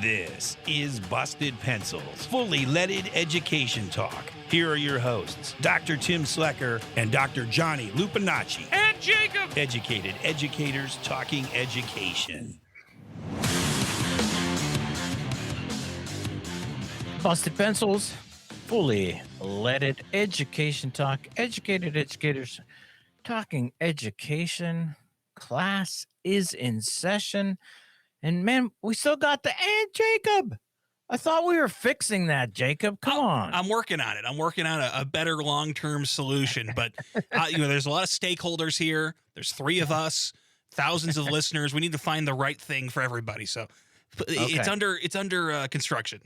This is Busted Pencils, fully leaded education talk. Here are your hosts, Dr. Tim Slecker and Dr. Johnny Lupinacci. And Jacob! Educated educators talking education. Busted Pencils, fully leaded education talk. Educated educators talking education. Class is in session. And man, we still got the Jacob. I thought we were fixing that, Jacob. Come on. I'm working on it. I'm working on a better long-term solution. But there's a lot of stakeholders here. There's 3 of us, thousands of listeners. We need to find the right thing for everybody. So it's under construction.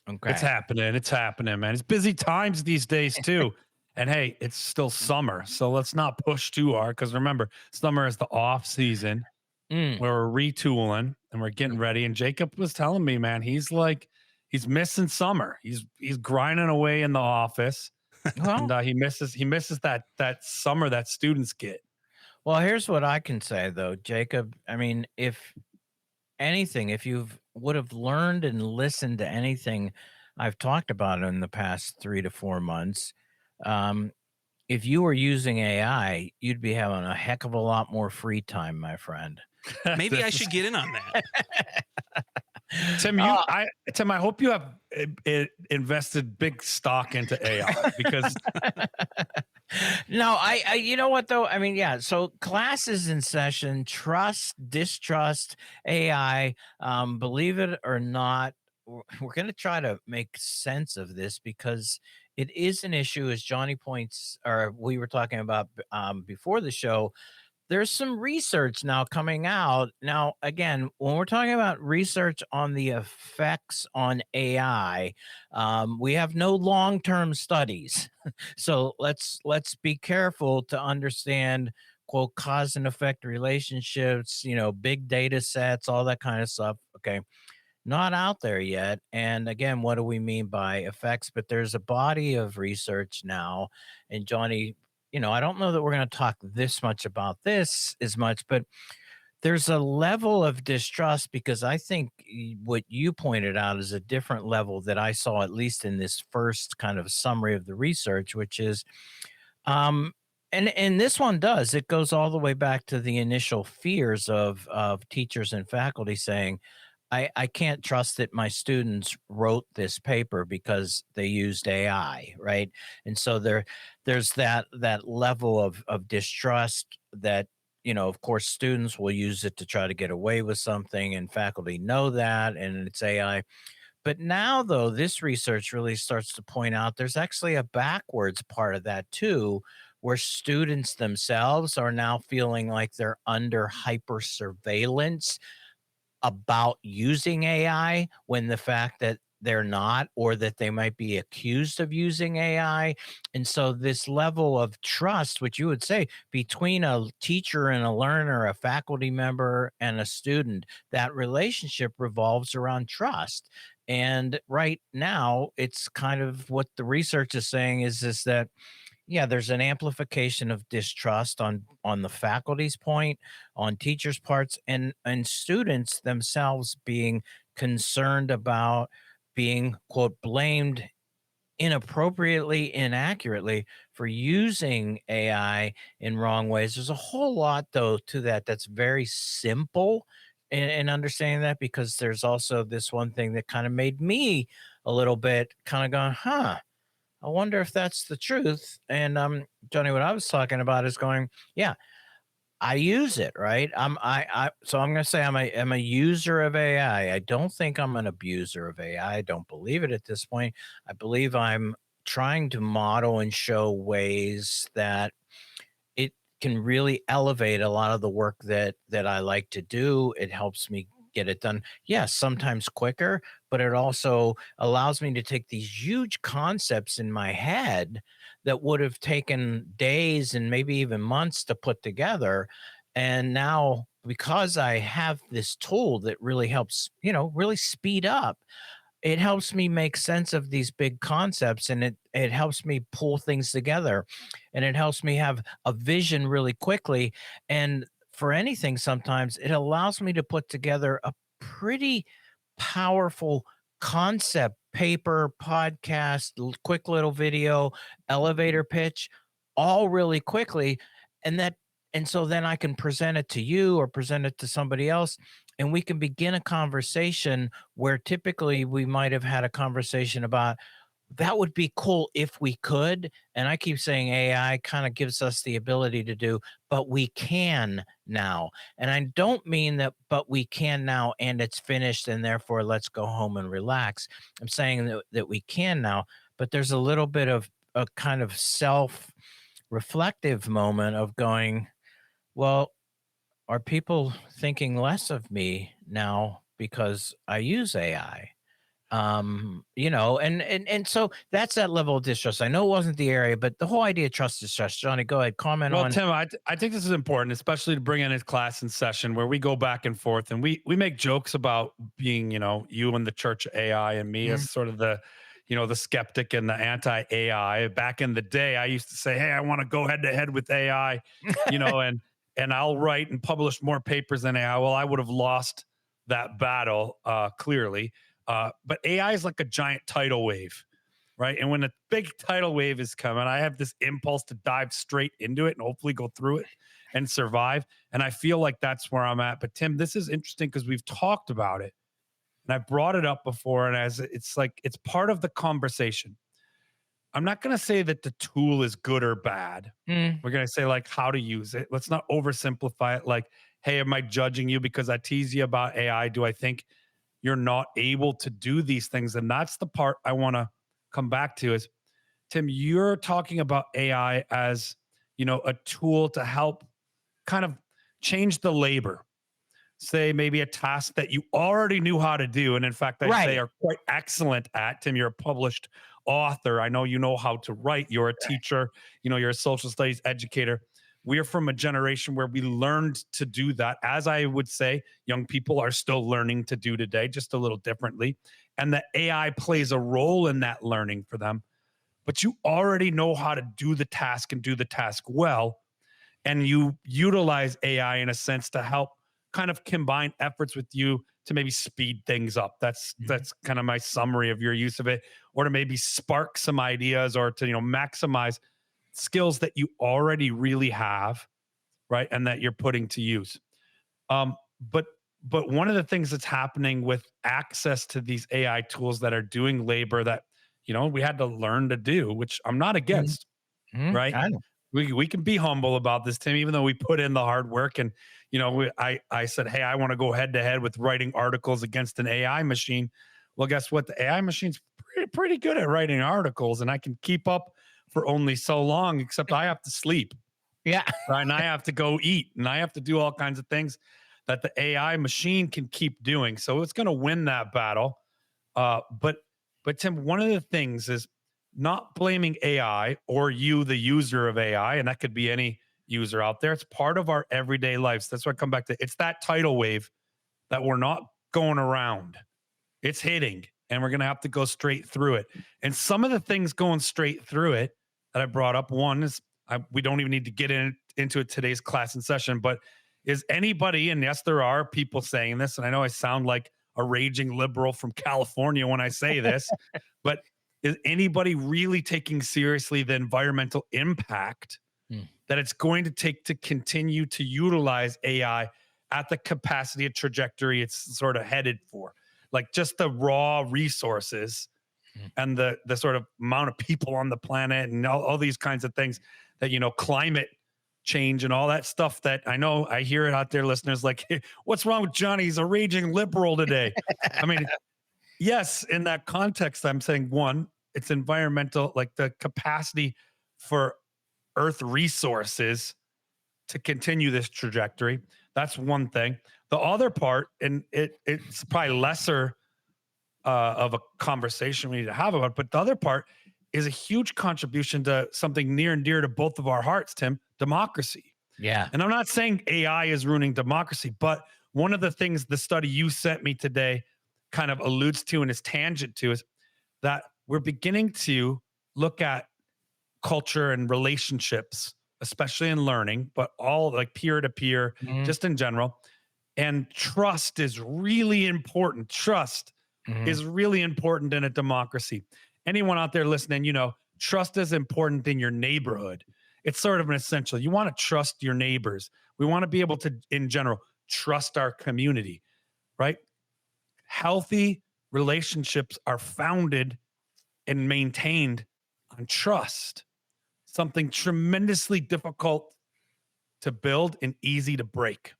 Okay. It's happening, man. It's busy times these days too. And hey, it's still summer, so let's not push too hard. Because remember, summer is the off season where we're retooling and we're getting ready. And Jacob was telling me, man, he's missing summer. He's grinding away in the office, and he misses that summer that students get. Well, here's what I can say though, Jacob. I mean, if anything, if you would have learned and listened to anything I've talked about in the past 3 to 4 months, if you were using AI, you'd be having a heck of a lot more free time, my friend. Maybe I should get in on that. Tim, I hope you have invested big stock into AI because no, I you know what though? I mean, yeah. So classes in session, trust, distrust, AI. Believe it or not, we're going to try to make sense of this because it is an issue, as Johnny points, or we were talking about before the show. There's some research now coming out. Now, again, when we're talking about research on the effects on AI, we have no long-term studies. So let's be careful to understand, quote, cause and effect relationships, big data sets, all that kind of stuff. Okay. Not out there yet. And again, what do we mean by effects? But there's a body of research now. And Johnny, I don't know that we're going to talk this much about this as much, but there's a level of distrust because I think what you pointed out is a different level that I saw, at least in this first kind of summary of the research, which is, and this one does, it goes all the way back to the initial fears of teachers and faculty saying, I can't trust that my students wrote this paper because they used AI, right? And so there's that level of distrust that, of course, students will use it to try to get away with something, and faculty know that, and it's AI. But now, though, this research really starts to point out there's actually a backwards part of that too, where students themselves are now feeling like they're under hyper surveillance about using AI when the fact that they're not, or that they might be accused of using AI. And so this level of trust, which you would say between a teacher and a learner, a faculty member and a student, that relationship revolves around trust. And right now, it's kind of what the research is saying is that yeah, there's an amplification of distrust on the faculty's point, on teachers' parts, and students themselves being concerned about being, quote, blamed inappropriately, inaccurately for using AI in wrong ways. There's a whole lot, though, to that's very simple in understanding that, because there's also this one thing that kind of made me a little bit kind of going, I wonder if that's the truth. And Johnny, what I was talking about is going, yeah, I use it, right? So I'm going to say I'm a user of AI. I don't think I'm an abuser of AI. I don't believe it at this point. I believe I'm trying to model and show ways that it can really elevate a lot of the work that I like to do. It helps me get it done. Yes, sometimes quicker, but it also allows me to take these huge concepts in my head that would have taken days and maybe even months to put together. And now, because I have this tool that really helps, really speed up, it helps me make sense of these big concepts, and it helps me pull things together, and it helps me have a vision really quickly. And for anything, sometimes it allows me to put together a pretty powerful concept, paper, podcast, quick little video, elevator pitch, all really quickly. And that, and so then I can present it to you or present it to somebody else, and we can begin a conversation where typically we might have had a conversation about, that would be cool if we could. And I keep saying AI kind of gives us the ability to do, but we can now. And I don't mean that, but we can now and it's finished and therefore let's go home and relax. I'm saying that we can now, but there's a little bit of a kind of self reflective moment of going, well, are people thinking less of me now because I use AI? And so that's that level of distrust. I know it wasn't the area, but the whole idea of trust is trust. Johnny, go ahead, comment Well, on. Tim, I think this is important, especially to bring in a class in session where we go back and forth and we make jokes about being, you and the church of AI and me as sort of the, the skeptic and the anti-AI. Back in the day, I used to say, hey, I want to go head to head with AI, and I'll write and publish more papers than AI. Well, I would have lost that battle, clearly. But AI is like a giant tidal wave, right? And when a big tidal wave is coming, I have this impulse to dive straight into it and hopefully go through it and survive. And I feel like that's where I'm at. But Tim, this is interesting because we've talked about it and I brought it up before. And as it's like, it's part of the conversation. I'm not going to say that the tool is good or bad. We're going to say like how to use it. Let's not oversimplify it. Like, hey, am I judging you because I tease you about AI? Do I think you're not able to do these things? And that's the part I want to come back to is, Tim, you're talking about AI as, a tool to help kind of change the labor, say maybe a task that you already knew how to do. And in fact, I'd say are quite excellent at. Tim, you're a published author. I know you know how to write. You're a teacher, you're a social studies educator. We're from a generation where we learned to do that. As I would say, young people are still learning to do today, just a little differently. And the AI plays a role in that learning for them. But you already know how to do the task and do the task well. And you utilize AI in a sense to help kind of combine efforts with you to maybe speed things up. That's kind of my summary of your use of it, or to maybe spark some ideas or to, maximize skills that you already really have, right? And that you're putting to use. But one of the things that's happening with access to these AI tools that are doing labor that, we had to learn to do, which I'm not against, right? I know. We can be humble about this, Tim, even though we put in the hard work. And, I said, hey, I want to go head to head with writing articles against an AI machine. Well, guess what? The AI machine's pretty good at writing articles, and I can keep up for only so long, except I have to sleep. Yeah. Right. And I have to go eat and I have to do all kinds of things that the AI machine can keep doing. So it's going to win that battle. But Tim, one of the things is not blaming AI or you, the user of AI, and that could be any user out there. It's part of our everyday lives. That's why I come back to it's that tidal wave that we're not going around. It's hitting and we're going to have to go straight through it. And some of the things going straight through it that I brought up, one is we don't even need to get into it today's class and session, but is anybody, and yes, there are people saying this, and I know I sound like a raging liberal from California when I say this, but is anybody really taking seriously the environmental impact that it's going to take to continue to utilize AI at the capacity and trajectory it's sort of headed for? Like just the raw resources and the sort of amount of people on the planet and all these kinds of things that, climate change and all that stuff that I know I hear it out there, listeners, like, hey, what's wrong with Johnny? He's a raging liberal today. I mean, yes, in that context, I'm saying one, it's environmental, like the capacity for Earth resources to continue this trajectory. That's one thing. The other part, and it's probably lesser of a conversation we need to have about it, but the other part is a huge contribution to something near and dear to both of our hearts, Tim, democracy. Yeah. And I'm not saying AI is ruining democracy, but one of the things the study you sent me today kind of alludes to and is tangent to is that we're beginning to look at culture and relationships, especially in learning, but all like peer to peer, just in general, And trust is really important. Trust is really important in a democracy. Anyone out there listening, trust is important in your neighborhood. It's sort of an essential. You want to trust your neighbors. We want to be able to, in general, trust our community, right? Healthy relationships are founded and maintained on trust, something tremendously difficult to build and easy to break,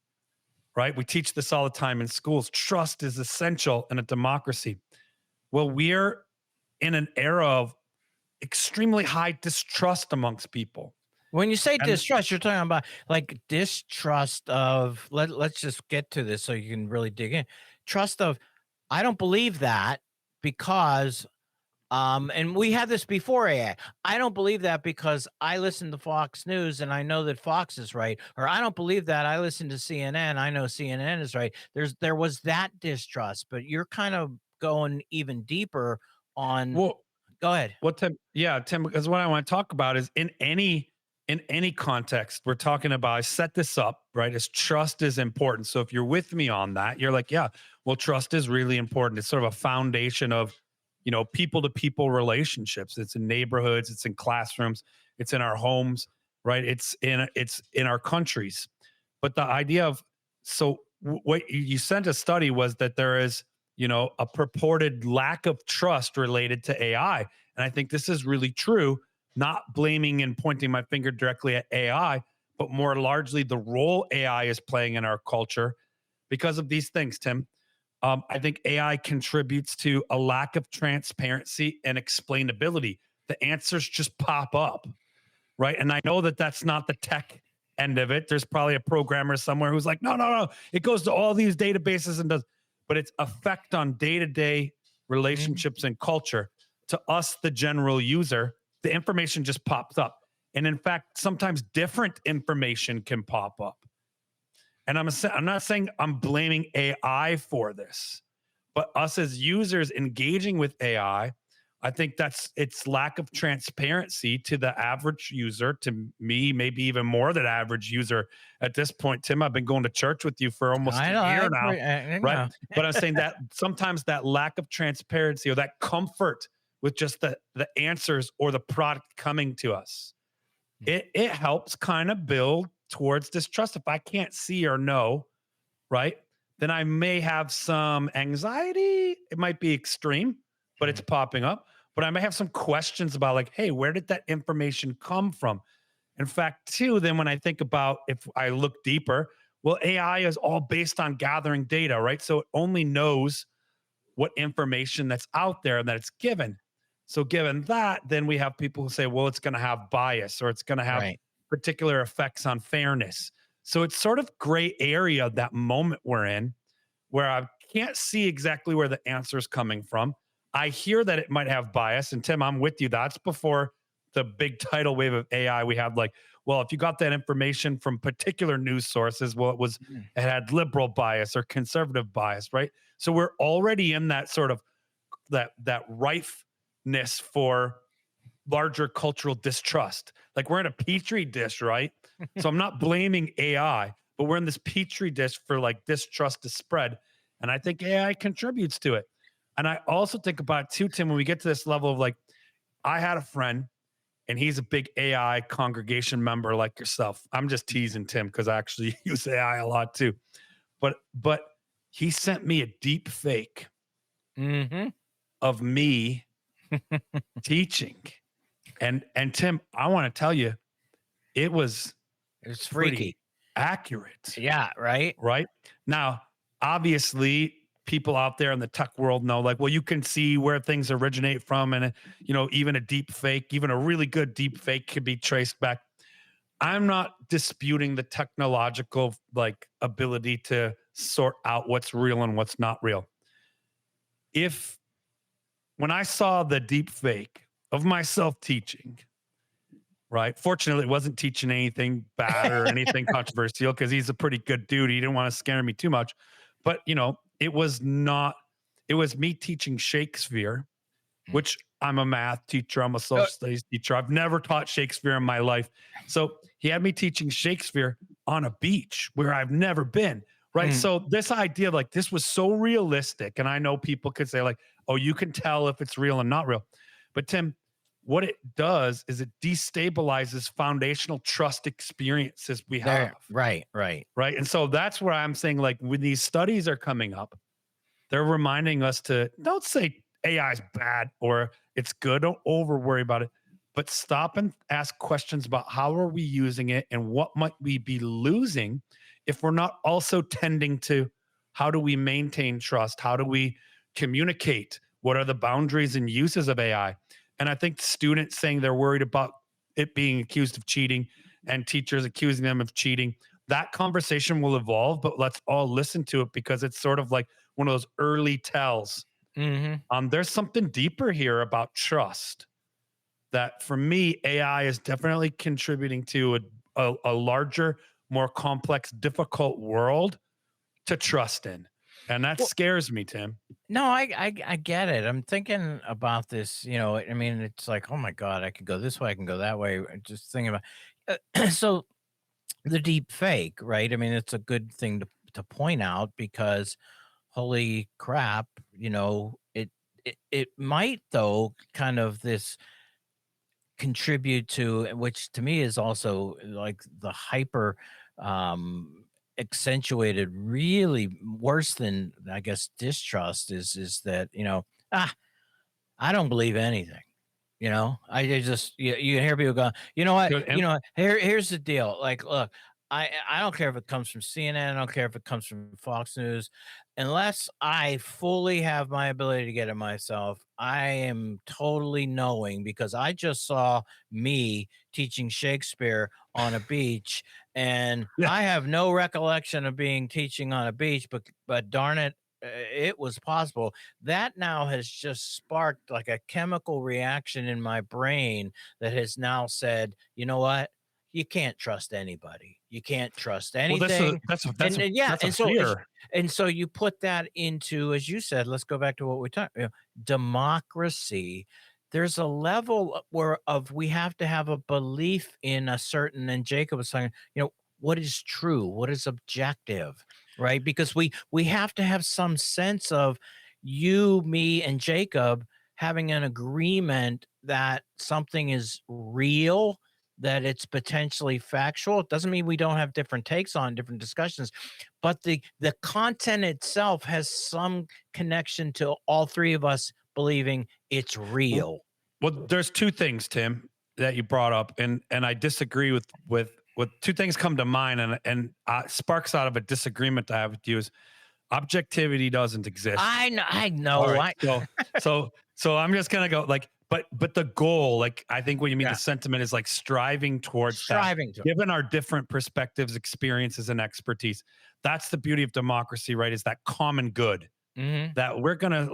right? We teach this all the time in schools. Trust is essential in a democracy. Well, we're in an era of extremely high distrust amongst people. When you say And- distrust, you're talking about like distrust of, let's just get to this so you can really dig in. Trust of, I don't believe that because and we had this before AI. I don't believe that because I listen to Fox News and I know that Fox is right, or I don't believe that I listen to CNN. I know CNN is right. There was that distrust, but you're kind of going even deeper on. Well, go ahead. Tim, because what I want to talk about is in any context, we're talking about, I set this up, right? As trust is important. So if you're with me on that, you're like, yeah, well, trust is really important. It's sort of a foundation of, people to people relationships. It's in neighborhoods, it's in classrooms, it's in our homes, right? It's in our countries. But the idea of, what you sent a study was that there is, a purported lack of trust related to AI. And I think this is really true, not blaming and pointing my finger directly at AI, but more largely the role AI is playing in our culture because of these things, Tim. I think AI contributes to a lack of transparency and explainability. The answers just pop up, right? And I know that that's not the tech end of it. There's probably a programmer somewhere who's like, no, it goes to all these databases and does, but its effect on day-to-day relationships and culture, to us, the general user, the information just pops up. And in fact, sometimes different information can pop up. And I'm not saying I'm blaming AI for this, but us as users engaging with AI, I think that's its lack of transparency to the average user, to me, maybe even more than average user at this point. Tim, I've been going to church with you for almost a year now, right? But I'm saying that sometimes that lack of transparency or that comfort with just the answers or the product coming to us, it helps kind of build towards distrust. If I can't see or know, right, then I may have some anxiety. It might be extreme, but it's popping up. But I may have some questions about, like, hey, where did that information come from? In fact, too, then when I think about, if I look deeper, well, AI is all based on gathering data, right? So it only knows what information that's out there and that it's given. So given that, then we have people who say, well, it's going to have bias, or it's going to have particular effects on fairness. So it's sort of gray area, that moment we're in, where I can't see exactly where the answer is coming from. I hear that it might have bias. And Tim, I'm with you. That's before the big tidal wave of AI. We have like, well, if you got that information from particular news sources, well, it had liberal bias or conservative bias, right? So we're already in that sort of that rifeness for larger cultural distrust. Like, we're in a petri dish, right? So I'm not blaming AI, but we're in this petri dish for like distrust to spread. And I think AI contributes to it. And I also think about too, Tim, when we get to this level of like, I had a friend and he's a big AI congregation member like yourself. I'm just teasing Tim because I actually use AI a lot too. But he sent me a deep fake of me teaching. And Tim, I want to tell you, it's freaky, accurate. Yeah, right. Now, obviously, people out there in the tech world know, like, well, you can see where things originate from, and even a deep fake, even a really good deep fake, could be traced back. I'm not disputing the technological ability to sort out what's real and what's not real. When I saw the deep fake of myself teaching, right? Fortunately, it wasn't teaching anything bad or anything controversial, because he's a pretty good dude. He didn't want to scare me too much. But, it was me teaching Shakespeare, which I'm a math teacher. I'm a social studies teacher. I've never taught Shakespeare in my life. So he had me teaching Shakespeare on a beach where I've never been, right? Mm. So this idea, like this was so realistic, and I know people could say like, "Oh, you can tell if it's real and not real," but Tim, what it does is it destabilizes foundational trust experiences we have, There, right, right. right? And so that's where I'm saying, like, when these studies are coming up, they're reminding us to don't say AI is bad or it's good. Don't over worry about it, but stop and ask questions about how are we using it and what might we be losing if we're not also tending to how do we maintain trust? How do we communicate? What are the boundaries and uses of AI? And I think students saying they're worried about it being accused of cheating and teachers accusing them of cheating, that conversation will evolve, but let's all listen to it because it's sort of like one of those early tells. Hmm. There's something deeper here about trust that for me, AI is definitely contributing to a larger, more complex, difficult world to trust in. And that Well, scares me, Tim. no, I get it. I'm thinking about this. I mean, it's like, oh my god, I could go this way, I can go that way. Just thinking about so the deep fake, right? I mean, it's a good thing to point out because holy crap, it might though kind of this contribute to which to me is also like the hyper um accentuated really worse than I guess distrust is that ah I don't believe anything. I just you hear people go, you know what, Good. And here's the deal. Like, look, I don't care if it comes from CNN, I don't care if it comes from Fox News, unless I fully have my ability to get it myself. I am totally knowing because I just saw me teaching Shakespeare on a beach, and yeah, I have no recollection of being teaching on a beach, but darn it, it was possible. That now has just sparked like a chemical reaction in my brain that has now said, you know what? You can't trust anybody. You can't trust well, anything. Yeah, that's a fear. and so you put that into, as you said, let's go back to what we talked, democracy. There's a level where of we have to have a belief in a certain, and Jacob was saying, what is true, what is objective, right? Because we have to have some sense of you, me, and Jacob having an agreement that something is real, that it's potentially factual. It doesn't mean we don't have different takes on different discussions, but the content itself has some connection to all three of us believing it's Well, real. there's two things, Tim, that you brought up, and I disagree with two things come to mind, and sparks out of a disagreement I have with you is objectivity doesn't exist. I All know. right, I so I'm just gonna go like, but the goal, like I think what you mean, the Yeah. sentiment is like striving towards that. Striving to. Given our different perspectives, experiences, and expertise, that's the beauty of democracy, right? Is that common good Mhm. that we're gonna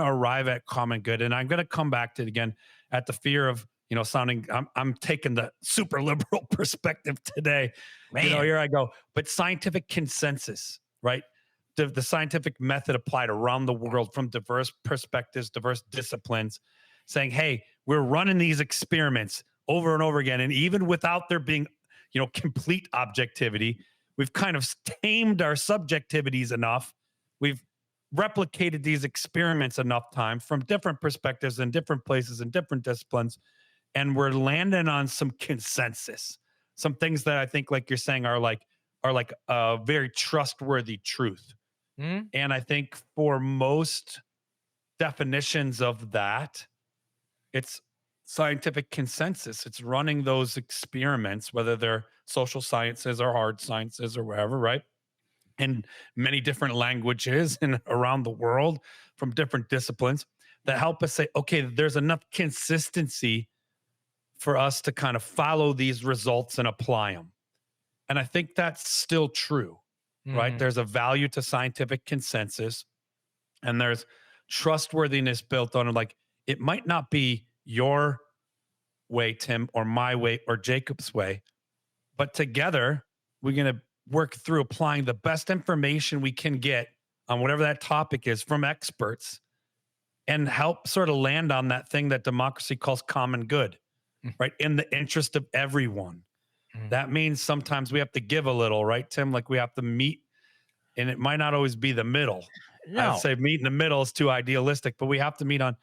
arrive at common good. And I'm gonna come back to it again at the fear of sounding I'm taking the super liberal perspective today. Man. Here I go. But scientific consensus, right? The scientific method applied around the world from diverse perspectives, diverse disciplines, saying, hey, we're running these experiments over and over again. And even without there being, complete objectivity, we've kind of tamed our subjectivities enough. We've replicated these experiments enough time from different perspectives and different places and different disciplines. And we're landing on some consensus, some things that I think, like you're saying, are like a very trustworthy truth. Mhm. And I think for most definitions of that, it's scientific consensus. It's running those experiments, whether they're social sciences or hard sciences or wherever, right? In many different languages and around the world from different disciplines that help us say, okay, there's enough consistency for us to kind of follow these results and apply them. And I think that's still true, right? Mhm. There's a value to scientific consensus and there's trustworthiness built on it. Like it might not be your way, Tim, or my way or Jacob's way, but together we're going to work through applying the best information we can get on whatever that topic is from experts and help sort of land on that thing that democracy calls common good, right? In the interest of everyone. Mhm. That means sometimes we have to give a little, right, Tim? Like we have to meet and it might not always be the middle. I'd No. say meet in the middle is too idealistic, but we have to meet on,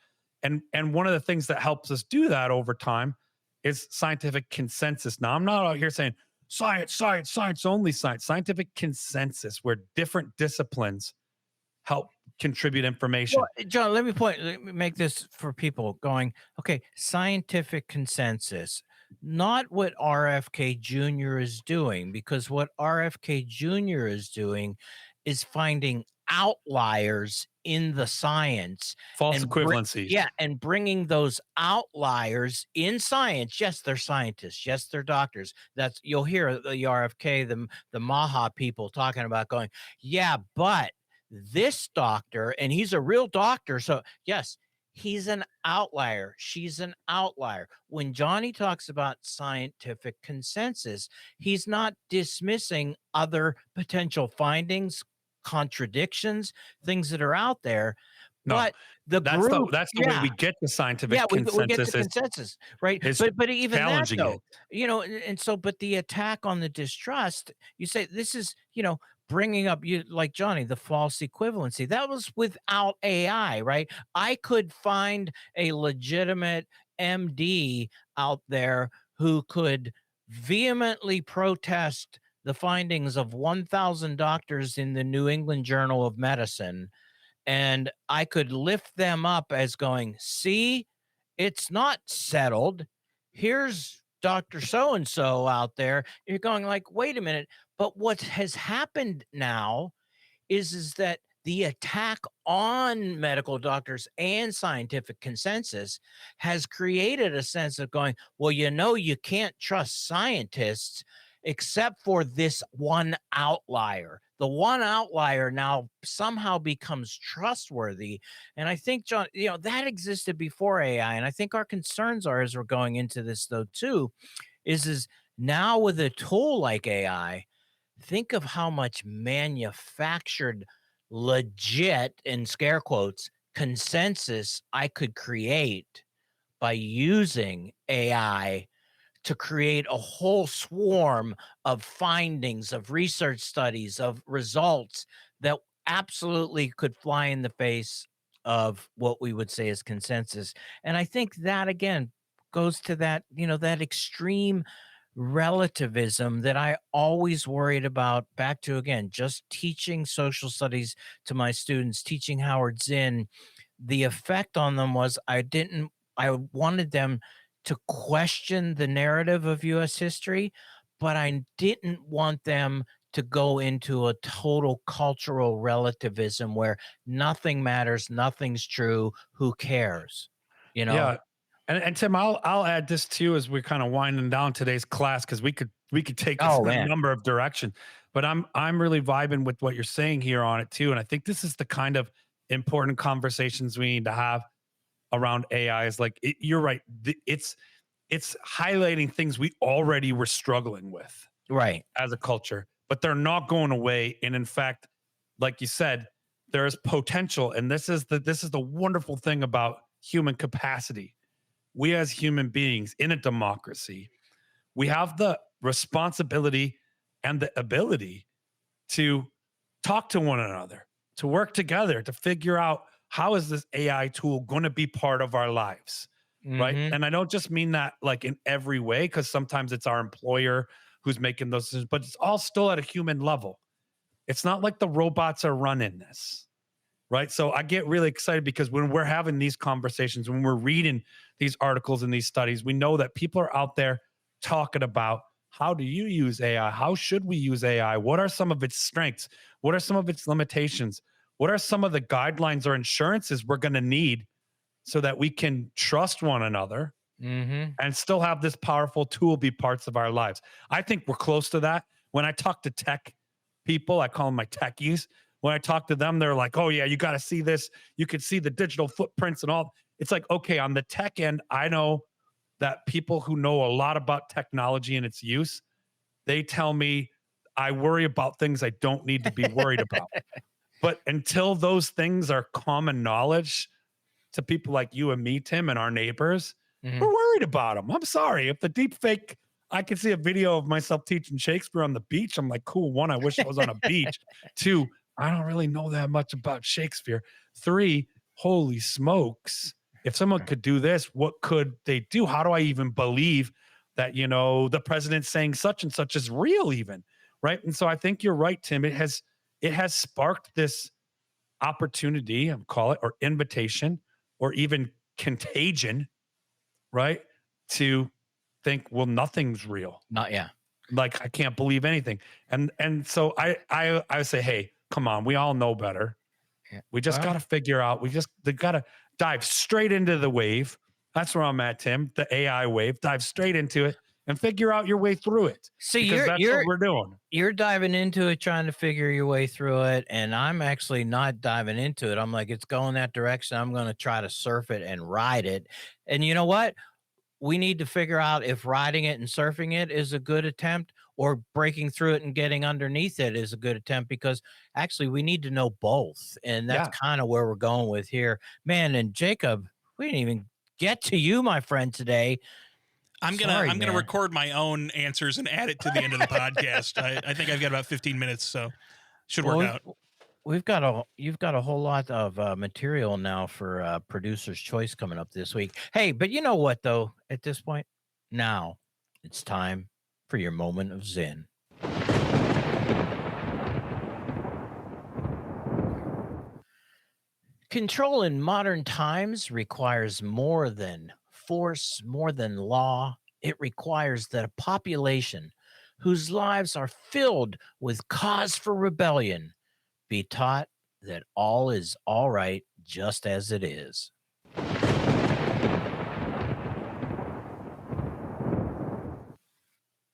and one of the things that helps us do that over time is scientific consensus. Now, I'm not out here saying science, science, science, only science. Scientific consensus where different disciplines help contribute information. Well, John, let me make this for people going, okay, scientific consensus, not what RFK Jr. is doing, because what RFK Jr. is doing is finding outliers in the science False and equivalencies. and bringing those outliers in science. Yes, they're scientists. Yes, they're doctors. That's you'll hear the RFK, the Maha people talking about going, yeah, but this doctor, and he's a real doctor. So, yes, he's an outlier. She's an outlier. When Johnny talks about scientific consensus, he's not dismissing other potential findings, contradictions, things that are out there. No, But the group, that's the way we get the scientific we consensus. get to consensus, right? is But even that challenging though, it. and so, but the attack on the distrust, you say this is, bringing up you like Johnny, the false equivalency. That was without AI, right? I could find a legitimate MD out there who could vehemently protest the findings of 1,000 doctors in the New England Journal of Medicine, and I could lift them up as going, see, it's not settled. Here's Dr. So and so out there. You're going like, wait a minute. But what has happened now is that the attack on medical doctors and scientific consensus has created a sense of going, well, you can't trust scientists except for this one outlier. The one outlier now somehow becomes trustworthy. And I think, John, that existed before AI. And I think our concerns are, as we're going into this though, too, is now with a tool like AI, think of how much manufactured, legit, in scare quotes, consensus I could create by using AI to create a whole swarm of findings, of research studies, of results that absolutely could fly in the face of what we would say is consensus. And I think that again goes to that, that extreme relativism that I always worried about. Back to again, just teaching social studies to my students, teaching Howard Zinn, the effect on them was I wanted them to question the narrative of US history, but I didn't want them to go into a total cultural relativism where nothing matters, nothing's true, who cares? Yeah. And Tim, I'll add this too as we're kind of winding down today's class, because we could take this Oh, in a man. number of directions. But I'm really vibing with what you're saying here on it too. And I think this is the kind of important conversations we need to have around AI. Is like you're right. It's highlighting things we already were struggling with Right. as a culture, but they're not going away. And in fact, like you said, there is potential. And this is the wonderful thing about human capacity. We as human beings in a democracy, we have the responsibility and the ability to talk to one another, to work together, to figure out how is this AI tool going to be part of our lives, right? Mhm. And I don't just mean that like in every way, because sometimes it's our employer who's making those decisions, but it's all still at a human level. It's not like the robots are running this, right? So I get really excited because when we're having these conversations, when we're reading these articles and these studies, we know that people are out there talking about how do you use AI? How should we use AI? What are some of its strengths? What are some of its limitations? What are some of the guidelines or insurances we're going to need so that we can trust one another Mhm. and still have this powerful tool be parts of our lives? I think we're close to that. When I talk to tech people, I call them my techies. When I talk to them, they're like, oh yeah, you got to see this. You can see the digital footprints and all. It's like, okay, on the tech end, I know that people who know a lot about technology and its use, they tell me I worry about things I don't need to be worried about. But until those things are common knowledge to people like you and me, Tim, and our neighbors, Mhm. we're worried about them. I'm sorry. If the deep fake, I can see a video of myself teaching Shakespeare on the beach. I'm like, cool. One, I wish I was on a beach. Two, I don't really know that much about Shakespeare. 3, holy smokes. If someone could do this, what could they do? How do I even believe that, the president saying such and such is real even, right? And so I think you're right, Tim. It has sparked this opportunity, call it, or invitation, or even contagion, right? To think, well, nothing's real. Not yeah. Like, I can't believe anything. And so I would say, hey, come on, we all know better. Yeah. We just got to figure out, they got to dive straight into the wave. That's where I'm at, Tim, the AI wave. Dive straight into it and figure out your way through it. See, that's what we're doing. You're diving into it, trying to figure your way through it. And I'm actually not diving into it. I'm like, it's going that direction. I'm going to try to surf it and ride it. And you know what? We need to figure out if riding it and surfing it is a good attempt, or breaking through it and getting underneath it is a good attempt, because actually we need to know both. And that's kind of where we're going with here, man. And Jacob, we didn't even get to you, my friend, today. I'm gonna record my own answers and add it to the end of the podcast. I think I've got about 15 minutes, so should work out. You've got a whole lot of material now for Producer's Choice coming up this week. Hey, but you know what though? At this point, now it's time for your moment of Zen. Control in modern times requires more than force, more than law. It requires that a population whose lives are filled with cause for rebellion be taught that all is all right just as it is.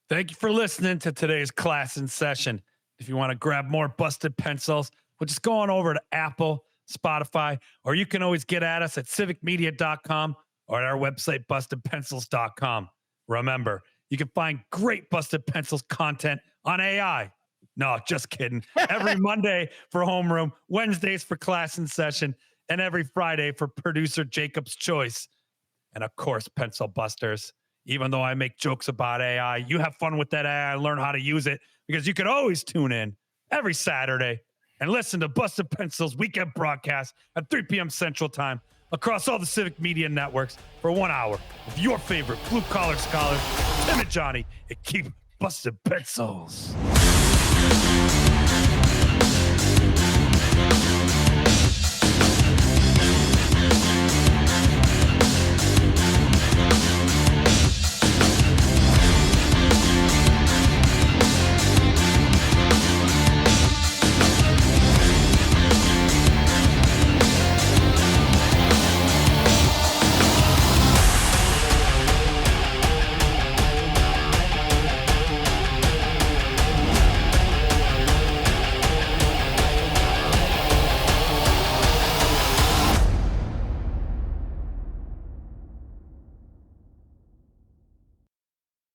Thank you for listening to today's class in session. If you want to grab more busted pencils, well, just go on over to Apple, Spotify, or you can always get at us at civicmedia.com or at our website, bustedpencils.com. Remember, you can find great Busted Pencils content on AI. No, just kidding. Every Monday for Homeroom, Wednesdays for Class in Session, and every Friday for Producer Jacob's Choice. And of course, Pencil Busters. Even though I make jokes about AI, you have fun with that AI, learn how to use it, because you can always tune in every Saturday and listen to Busted Pencils weekend broadcast at 3 p.m. Central Time across all the Civic Media networks for 1 hour with your favorite blue-collar scholars, Tim and Johnny, and keep busted pencils.